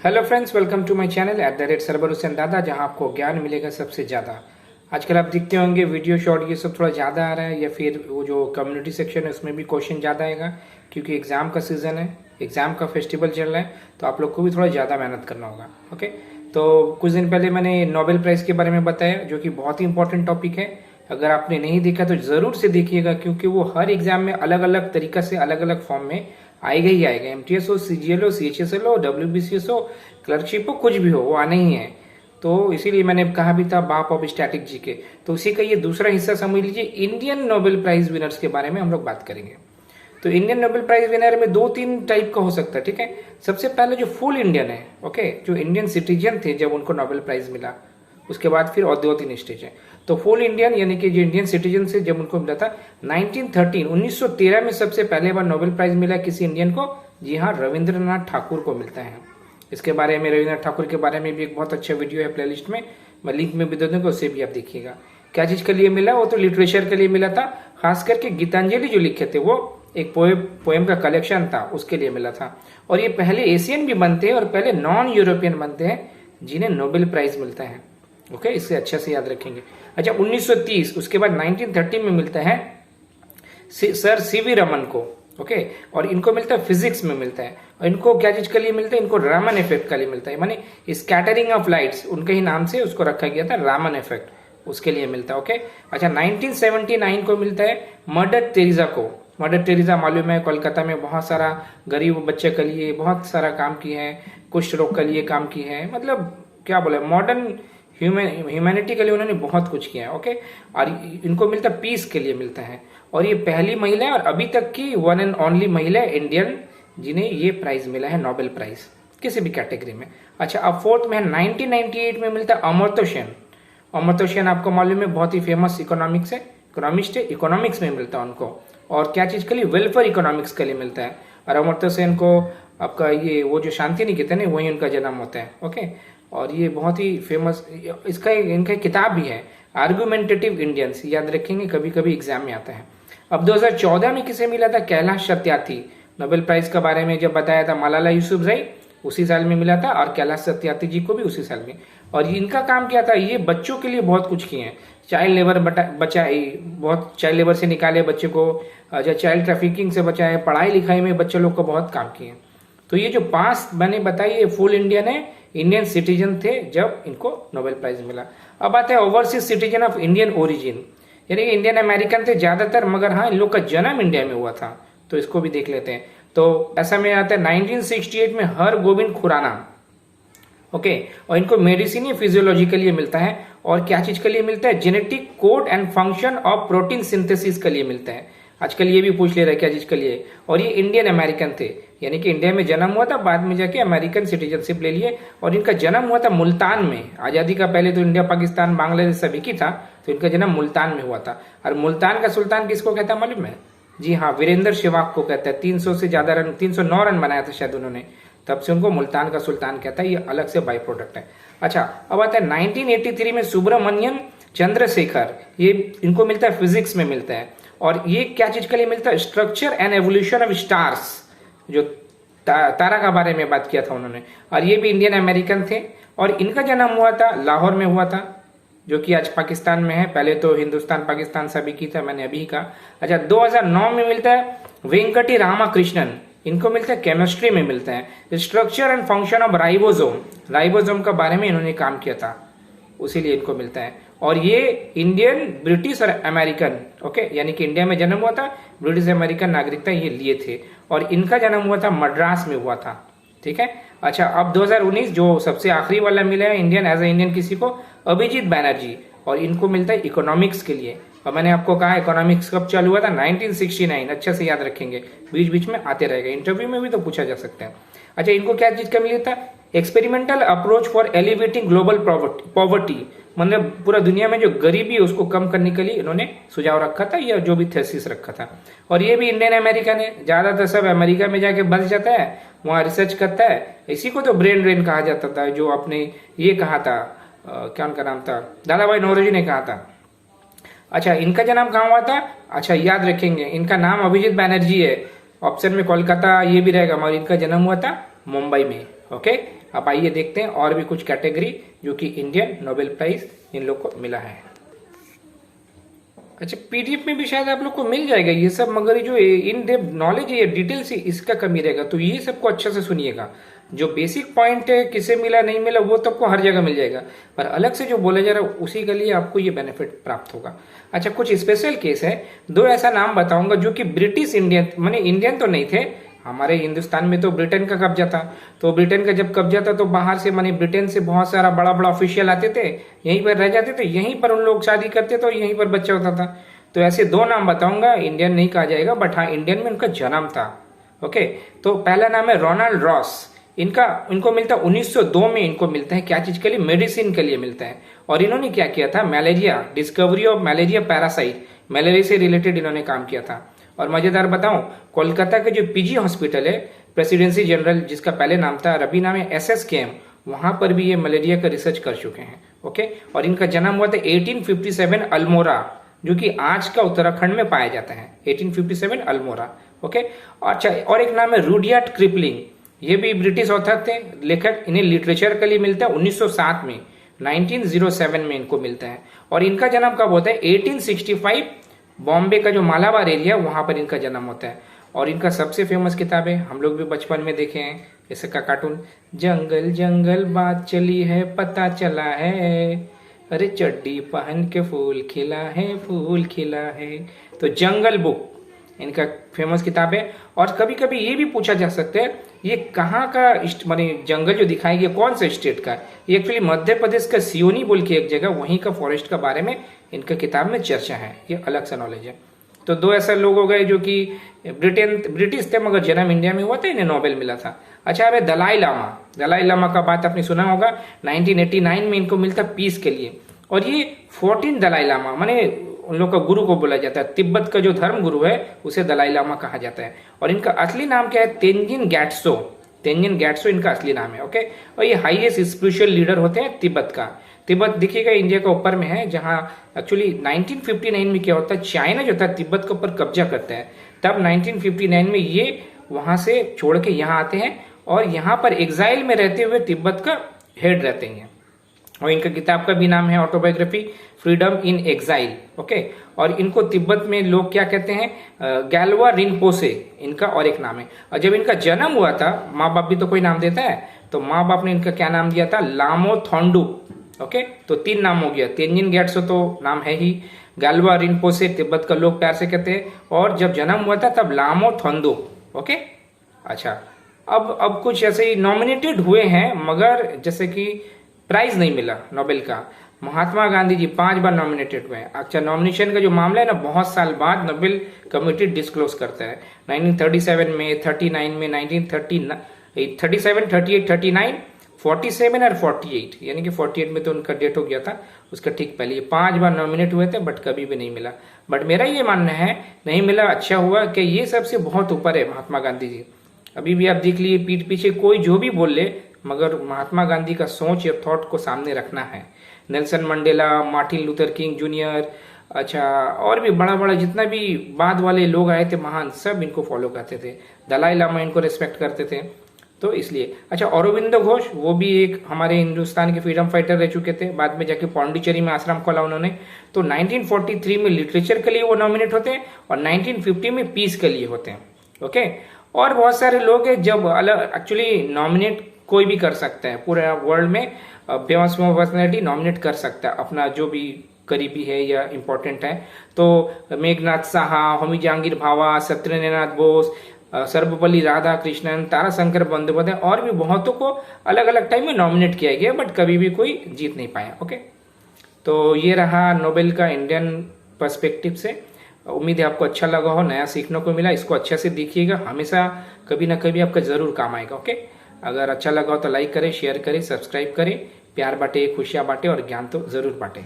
Hello friends, welcome to my channel @सरवर हुसैन दादा, जहां आपको ज्ञान मिलेगा सबसे ज़्यादा। आजकल आप देखते होंगे वीडियो शॉर्ट ये सब थोड़ा ज़्यादा आ रहा है, या फिर वो जो कम्युनिटी सेक्शन है उसमें भी क्वेश्चन ज़्यादा आएगा, क्योंकि एग्ज़ाम का सीज़न है, एग्ज़ाम का फेस्टिवल चल रहा है, तो आप लोग को भी थोड़ा ज़्यादा मेहनत करना होगा। ओके, तो कुछ दिन पहले मैंने नोबेल प्राइज़ के बारे में बताया, जो कि बहुत ही इंपॉर्टेंट टॉपिक है। अगर आपने नहीं देखा तो ज़रूर से देखिएगा, क्योंकि वो हर एग्ज़ाम में अलग अलग तरीका से अलग अलग फॉर्म में आएगा ही आएगा। MTS हो, CGL हो, CHSL हो, WBCS हो, क्लर्कशिप हो, कुछ भी हो, वो आने ही है। तो इसीलिए मैंने कहा भी था बाप ऑफ स्टैटिक जीके। तो उसी का ये दूसरा हिस्सा समझ लीजिए, इंडियन नोबेल प्राइज विनर्स के बारे में हम लोग बात करेंगे। तो इंडियन नोबेल प्राइज विनर में 2-3 टाइप का हो सकता है, ठीक है। सबसे पहले जो फुल इंडियन है, ओके, जो इंडियन सिटीजन थे जब उनको नोबेल प्राइज मिला, उसके बाद फिर और 2-3 स्टेज है। तो फुल इंडियन यानी कि जो इंडियन सिटीजन से जब उनको मिला था 1913 में सबसे पहले बार नोबेल प्राइज मिला किसी इंडियन को। जी हाँ, रविंद्रनाथ ठाकुर को मिलता है। इसके बारे में, रविंद्रनाथ ठाकुर के बारे में भी एक बहुत अच्छा वीडियो है प्लेलिस्ट में, मैं लिंक में भी दे दूंगा, उससे भी आप देखिएगा। क्या चीज के लिए मिला, वो तो लिटरेचर के लिए मिला था। खास करके गीतांजलि जो लिखे थे, वो एक पोएम का कलेक्शन था, उसके लिए मिला था। और ये पहले एशियन भी बनते हैं और पहले नॉन यूरोपियन बनते हैं जिन्हें नोबेल प्राइज मिलता है। ओके, इससे अच्छे से याद रखेंगे। अच्छा, 1930, उसके बाद 1930 में मिलता है सर CV रमन को। ओके, और इनको मिलता है फिजिक्स में मिलता है। और इनको क्या चीज के लिए मिलता है, इनको रामन इफेक्ट के लिए मिलता है, माने स्कैटरिंग ऑफ लाइट्स, उनके ही नाम से उसको रखा गया था, रामन इफेक्ट, उसके लिए मिलता है। ओके, अच्छा, 1979 को मिलता है मदर टेरेसा को। मदर टेरेसा मालूम है, कोलकाता में बहुत सारा गरीब बच्चे के लिए बहुत सारा काम किए हैं, कुष्ठ रोग के लिए काम किए हैं, मतलब क्या बोले, मॉडर्न ह्यूमैनिटी के लिए उन्होंने बहुत कुछ किया है। ओके, और इनको मिलता है पीस के लिए मिलता है। और ये पहली महिला है और अभी तक की वन एंड ओनली महिला इंडियन जिन्हें ये प्राइज मिला है, नोबेल प्राइज, किसी भी कैटेगरी में। अच्छा, अब फोर्थ में 1998 में मिलता है अमर्त्य सेन। अमर्त्य सेन आपको मालूम है, बहुत ही फेमस इकोनॉमिक्स है, इकोनॉमिस्ट है, इकोनॉमिक्स में मिलता है उनको। और क्या चीज के लिए, वेलफेयर इकोनॉमिक्स के लिए मिलता है। और अमर्त्य सेन को आपका ये वो जो शांति निकेतन है, वही उनका जन्म होता है। ओके, और ये बहुत ही फेमस, इसका इनका किताब भी है, आर्गुमेंटेटिव इंडियंस, याद रखेंगे, कभी कभी एग्जाम में आता है। अब 2014 में किसे मिला था, कैलाश सत्यार्थी। नोबेल प्राइज के बारे में जब बताया था, मलाला यूसुफजई उसी साल में मिला था, और कैलाश सत्यार्थी जी को भी उसी साल में। और इनका काम क्या था, ये बच्चों के लिए बहुत कुछ किए हैं। चाइल्ड लेबर बचाए, बहुत चाइल्ड लेबर से निकाले बच्चे को, जो चाइल्ड ट्रैफिकिंग से बचाए, पढ़ाई लिखाई में बच्चे लोग को बहुत काम किए। तो ये जो 5 मैंने बताई, ये फुल इंडियन है, इंडियन सिटीजन थे जब इनको नोबेल प्राइज मिला। अब आता है overseas citizen of Indian origin, यानी कि इंडियन अमेरिकन थे ज्यादातर, मगर हाँ, इन लोग का जन्म इंडिया में हुआ था, तो इसको भी देख लेते हैं। तो ऐसा में आता है 1968 में हर गोविंद खुराना। ओके, और इनको मेडिसिन या फिजियोलॉजी के लिए मिलता है। और क्या चीज के लिए मिलता है, genetic code and function of protein synthesis के लिए मिलता है। आजकल ये भी पूछ ले रहा है क्या चीज के लिए। और ये इंडियन अमेरिकन थे, यानी कि इंडिया में जन्म हुआ था, बाद में जाके अमेरिकन सिटीजनशिप ले लिए। और इनका जन्म हुआ था मुल्तान में। आजादी का पहले तो इंडिया, पाकिस्तान, बांग्लादेश सभी की था, तो इनका जन्म मुल्तान में हुआ था। और मुल्तान का सुल्तान किसको कहता है मालूम है? जी हाँ, वीरेंद्र सहवाग को कहता है। 300 से ज्यादा रन, 309 रन बनाया था शायद उन्होंने, तब से उनको मुल्तान का सुल्तान कहता है। ये अलग से बाई प्रोडक्ट है। अच्छा, अब आता है 1983 में सुब्रमण्यम चंद्रशेखर, ये इनको मिलता है फिजिक्स में मिलता है। और ये क्या चीज के लिए मिलता है, structure and evolution of stars, जो तारा का बारे में बात किया था उन्होंने। और ये भी इंडियन अमेरिकन थे। और इनका जन्म हुआ था लाहौर में हुआ था, जो कि आज पाकिस्तान में है, पहले तो हिंदुस्तान पाकिस्तान सभी की था, मैंने अभी कहा। अच्छा, 2009 में मिलता है वेंकटी रामाकृष्णन, इनको मिलता है केमिस्ट्री में मिलता है, structure and function of ribosome, ribosome के बारे में इन्होंने काम किया था, उसीलिए इनको मिलता है। और ये इंडियन, ब्रिटिश और अमेरिकन, ओके, यानी कि इंडिया में जन्म हुआ था, ब्रिटिश अमेरिकन नागरिकता ये लिए थे। और इनका जन्म हुआ था मद्रास में हुआ था, ठीक है। अच्छा, अब 2019 जो सबसे आखिरी वाला मिला है इंडियन, एज ए इंडियन किसी को, अभिजीत बैनर्जी, और इनको मिलता है इकोनॉमिक्स के लिए। और मैंने आपको कहा इकोनॉमिक्स कब चालू हुआ था, 1969, अच्छे से याद रखेंगे, बीच बीच में आते रहेगा, इंटरव्यू में भी तो पूछा जा सकता है। अच्छा, इनको क्या चीज का मिला था, experimental approach for elevating global poverty, मतलब पूरा दुनिया में जो गरीबी है उसको कम करने के लिए इन्होंने सुझाव रखा था, या जो भी थेसिस रखा था। और ये भी इंडियन अमेरिकन है, ज्यादातर सब अमेरिका में जाके बस जाता है, वहां रिसर्च करता है। इसी को तो ब्रेन ड्रेन कहा जाता था, जो आपने ये कहा था, क्या उनका नाम था, दादा भाई नौरोजी ने कहा था। अच्छा, इनका जन्म कहाँ हुआ था, अच्छा याद रखेंगे, इनका नाम अभिजीत बैनर्जी है, ऑप्शन में कोलकाता ये भी रहेगा, मगर इनका जन्म हुआ था मुंबई में। ओके, अब आइए देखते हैं और भी कुछ कैटेगरी जो कि इंडियन नोबेल प्राइज इन लोग को मिला है। अच्छा, पीडीएफ में भी शायद आप लोग को मिल जाएगा ये सब, मगर जो इन डेप्थ नॉलेज है, डिटेल्स है, इसका कमी रहेगा। तो ये सबको अच्छे से सुनिएगा। जो बेसिक पॉइंट है किसे मिला नहीं मिला वो तो आपको हर जगह मिल जाएगा, पर अलग से जो बोला जा रहा है उसी के लिए आपको ये बेनिफिट प्राप्त होगा। अच्छा, कुछ स्पेशल केस है, दो ऐसा नाम बताऊंगा जो कि ब्रिटिश इंडियन, माने इंडियन तो नहीं थे। हमारे हिंदुस्तान में तो ब्रिटेन का कब्जा था, तो ब्रिटेन का जब कब्जा था तो बाहर से माने ब्रिटेन से बहुत सारा बड़ा बड़ा ऑफिशियल आते थे, यहीं पर रह जाते थे, यहीं पर उन लोग शादी करते थे और यहीं पर बच्चा होता था। तो ऐसे दो नाम बताऊंगा, इंडियन नहीं कहा जाएगा, बट हाँ इंडियन में उनका जन्म था। ओके, तो पहला नाम है रोनाल्ड रॉस। इनको मिलता है 1902 में। इनको मिलता है क्या चीज के लिए? मेडिसिन के लिए मिलता है। और इन्होंने क्या किया था? Malaria, discovery of malaria parasite, malaria से रिलेटेड इन्होंने काम किया था। और मजेदार बताऊं, कोलकाता के जो पीजी हॉस्पिटल है, प्रेसिडेंसी जनरल, जिसका पहले नाम था, अभी नाम है SSKM, वहां पर भी ये मलेरिया का रिसर्च कर चुके हैं। ओके, और इनका जन्म हुआ था 1857 अल्मोड़ा, जो कि आज का उत्तराखंड में पाया जाता है। 1857 अल्मोड़ा। ओके, अच्छा, और एक नाम है रुडयार्ड किपलिंग। ये भी ब्रिटिश ऑथर थे, लेखक। इन्हें लिटरेचर के लिए मिलता है 1907 में, 1907 में इनको मिलता है। और इनका जन्म कब होता है? 1865, बॉम्बे का जो मालाबार एरिया वहां पर इनका जन्म होता है। और इनका सबसे फेमस किताब है, हम लोग भी बचपन में देखे हैं, जैसे का कार्टून, जंगल जंगल बात चली है पता चला है, अरे चड्डी पहन के फूल खिला है, फूल खिला है। तो जंगल बुक इनका फेमस किताब है। और कभी कभी ये भी पूछा जा सकता है ये कहाँ का माने जंगल जो दिखाई गया कौन से स्टेट का? ये एक्चुअली मध्य प्रदेश का सियोनी बोल के एक जगह, वहीं का फॉरेस्ट का बारे में इनका किताब में चर्चा है। ये अलग सा नॉलेज है। तो दो ऐसे लोग हो गए जो कि ब्रिटिश थे मगर जन्म इंडिया में हुआ था, इन्हें नोबेल मिला था। अच्छा, अब दलाई लामा। दलाई लामा का बात आपने सुना होगा, 1989 में इनको मिलता पीस के लिए। और ये 14 दलाई लामा, माने उन लोग का गुरु को बोला जाता है। तिब्बत का जो धर्म गुरु है उसे दलाई लामा कहा जाता है। और इनका असली नाम क्या है? तेंजिन गैट्सो। तेंजिन गैट्सो इनका असली नाम है। ओके, और ये हाईएस्ट स्पिरिचुअल लीडर होते हैं तिब्बत का। तिब्बत देखिएगा इंडिया का ऊपर में है, जहां एक्चुअली 1959 में क्या होता है, चाइना जो था तिब्बत के ऊपर कब्जा करता है। तब 1959 में ये वहां से छोड़ के यहाँ आते हैं और यहाँ पर एग्जाइल में रहते हुए तिब्बत का हेड रहते हैं। और इनका किताब का भी नाम है ऑटोबायोग्राफी, फ्रीडम इन एग्जाइल। ओके, और इनको तिब्बत में लोग क्या कहते हैं? गैल्वा रिनपोसे इनका और एक नाम है। और जब इनका जन्म हुआ था, माँ बाप भी तो कोई नाम देता है, तो माँ बाप ने इनका क्या नाम दिया था? लामो थोंडू। ओके, तो 3 नाम हो गया। तेंजिन गैट्सो तो नाम है ही, गैल्वा रिनपोसे तिब्बत का लोग प्यार से कहते हैं, और जब जन्म हुआ था तब लामो थोंडू। ओके, अच्छा, अब कुछ ऐसे ही नॉमिनेटेड हुए हैं मगर जैसे कि प्राइज नहीं मिला नोबेल का। महात्मा गांधी जी 5 बार नॉमिनेटेड हुए हैं। अच्छा, नॉमिनेशन का जो मामला है ना, बहुत साल बाद नोबेल कमेटी डिस्क्लोज करता है। 1937 में, 39 में, 1937, 38, 39, 47 और 48, यानी कि 48 में तो उनका डेट हो गया था, उसका ठीक पहले। 5 बार नॉमिनेट हुए थे बट कभी भी नहीं मिला। बट मेरा ये मानना है नहीं मिला, अच्छा हुआ कि ये सबसे बहुत ऊपर है महात्मा गांधी जी। अभी भी आप देख लिए पीठ पीछे कोई जो भी बोल ले, मगर महात्मा गांधी का सोच या थॉट को सामने रखना है। Nelson Mandela, Martin Luther king junior, अच्छा, और भी बड़ा बड़ा जितना भी बाद वाले लोग आए थे महान, सब इनको फॉलो करते थे। दलाई लामा इनको रिस्पेक्ट करते थे, तो इसलिए। अच्छा, अरविंदो घोष, वो भी एक हमारे हिंदुस्तान के फ्रीडम फाइटर रह चुके थे। बाद में जाके पौंडीचेरी में आश्रम खोला उन्होंने। तो 1943 में लिटरेचर के लिए वो नॉमिनेट होते हैं और 1950 में पीस के लिए होते हैं। ओके, और बहुत सारे लोग हैं जब अलग, एक्चुअली नॉमिनेट कोई भी कर सकता है पूरे वर्ल्ड में, फेमस पर्सनैलिटी नॉमिनेट कर सकता है अपना जो भी करीबी है या इम्पोर्टेंट है। तो मेघनाथ साहा, होमी जहांगीर भाभा, सत्येंद्रनाथ बोस, सर्वपल्ली राधाकृष्णन, ताराशंकर बंदोपाध्याय और भी बहुतों को अलग अलग टाइम में नॉमिनेट किया गया, बट कभी भी कोई जीत नहीं पाया। ओके, तो ये रहा नोबेल का इंडियन पर्सपेक्टिव से। उम्मीद है आपको अच्छा लगा हो, नया सीखने को मिला। इसको अच्छे से देखिएगा, हमेशा कभी ना कभी आपका जरूर काम आएगा। ओके, अगर अच्छा लगा हो तो लाइक करें, शेयर करें, सब्सक्राइब करें, प्यार बांटे, खुशियां बांटे और ज्ञान तो जरूर बांटे।